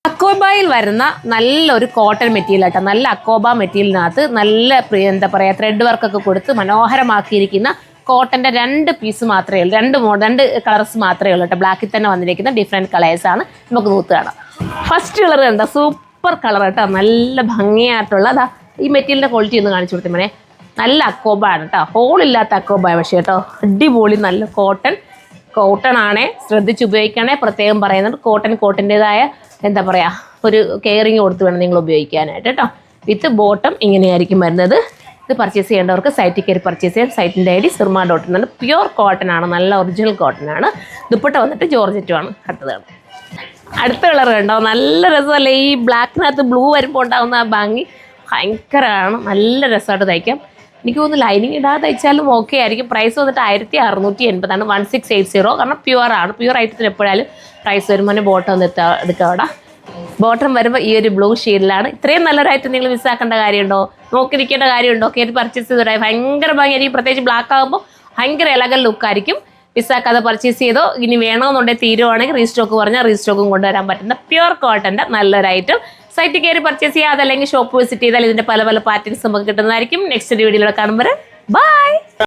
അക്കോബയിൽ വരുന്ന നല്ലൊരു cotton material ആട്ടോ. നല്ല അക്കോബ മെറ്റീരിയലിനകത്ത് നല്ല എന്താ പറയുക ത്രെഡ് വർക്കൊക്കെ കൊടുത്ത് മനോഹരമാക്കിയിരിക്കുന്ന കോട്ടൻ്റെ 2 പീസ് മാത്രമേ ഉള്ളൂ. രണ്ട് കളേഴ്സ് മാത്രമേ ഉള്ളൂ കേട്ടോ. ബ്ലാക്കിൽ തന്നെ വന്നിരിക്കുന്ന ഡിഫറെൻറ്റ് കളേഴ്സാണ്. നമുക്ക് നൂത്ത് കാണാം. ഫസ്റ്റ് കളർ കണ്ടോ, സൂപ്പർ കളർ കേട്ടോ. നല്ല ഭംഗിയായിട്ടുള്ള അതാ ഈ മെറ്റീരിയലിൻ്റെ ക്വാളിറ്റി ഒന്ന് കാണിച്ചു കൊടുത്തേ മോനെ. നല്ല അക്കോബ ആണ് കേട്ടോ. ഹോളില്ലാത്ത അക്കോബ പക്ഷേ കേട്ടോ. അടിപൊളി നല്ല കോട്ടൺ ആണേ. ശ്രദ്ധിച്ച് ഉപയോഗിക്കണേ. പ്രത്യേകം പറയുന്നുണ്ട് കോട്ടൻ്റെതായ എന്താ പറയുക ഒരു കെയറിങ് കൊടുത്ത് വേണം നിങ്ങൾ ഉപയോഗിക്കാനായിട്ട് കേട്ടോ. വിത്ത് ബോട്ടം ഇങ്ങനെയായിരിക്കും വരുന്നത്. ഇത് പർച്ചേസ് ചെയ്യേണ്ടവർക്ക് സൈറ്റിൽ കയറി പർച്ചേസ് ചെയ്യാം. സൈറ്റിൻ്റെ ഐഡി surma.in ആണ്. പ്യുവർ കോട്ടൺ ആണ്, നല്ല ഒറിജിനൽ കോട്ടൺ ആണ്. ദുപ്പട്ട വന്നിട്ട് ജോർജറ്റുമാണ്. അടുത്ത കളർ കണ്ടോ, നല്ല രസമല്ലേ. ഈ ബ്ലാക്കിനകത്ത് ബ്ലൂ വരുമ്പോൾ ഉണ്ടാകുന്ന ആ ഭംഗി ഭയങ്കരമാണ്. നല്ല രസമായിട്ട് തയ്ക്കാം. എനിക്ക് തോന്നുന്നു ലൈനിങ് ഇടാതെ തയ്ച്ചാലും ഓക്കെ ആയിരിക്കും. പ്രൈസ് വന്നിട്ട് 1680 ആണ്. 1680. കാരണം പ്യുവർ ആണ്. പ്യുവർ ഐറ്റത്തിന് എപ്പോഴായാലും പ്രൈസ് വരുമ്പോൾ ബോട്ടം ഒന്ന് എടുക്കുക. അവിടെ ബോട്ടം വരുമ്പോൾ ഈ ഒരു ബ്ലൂ ഷെയ്ഡിലാണ്. ഇത്രയും നല്ലൊരു ഐറ്റം നിങ്ങൾ മിസ്സാക്കേണ്ട കാര്യമുണ്ടോ, നോക്കിയിരിക്കേണ്ട കാര്യമുണ്ടോ? കയറി പർച്ചേസ് ചെയ്തോടെ ഭയങ്കര ഭംഗിയായിരിക്കും. പ്രത്യേകിച്ച് ബ്ലാക്ക് ആകുമ്പോൾ ഭയങ്കര എലഗൻ ലുക്കായിരിക്കും. മിസ്സാക്കാതെ പർച്ചേസ് ചെയ്തോ. ഇനി വേണമെന്നുണ്ടെങ്കിൽ തീരുവാണെങ്കിൽ റീസ്റ്റോക്ക് പറഞ്ഞാൽ റീസ്റ്റോക്കും കൊണ്ടുവരാൻ പറ്റുന്ന പ്യുവർ കോട്ടൻ്റെ നല്ലൊരു ഐറ്റം. സൈറ്റിൽ കയറി പർച്ചേസ് ചെയ്യുക. അതല്ലെങ്കിൽ ഷോപ്പ് വിസിറ്റ് ചെയ്താൽ ഇതിൻ്റെ പല പാറ്റേൺസ് നമുക്ക് കിട്ടുന്നതായിരിക്കും. നെക്സ്റ്റ് വീഡിയോയിലൂടെ കാണുമ്പോൾ ബൈ.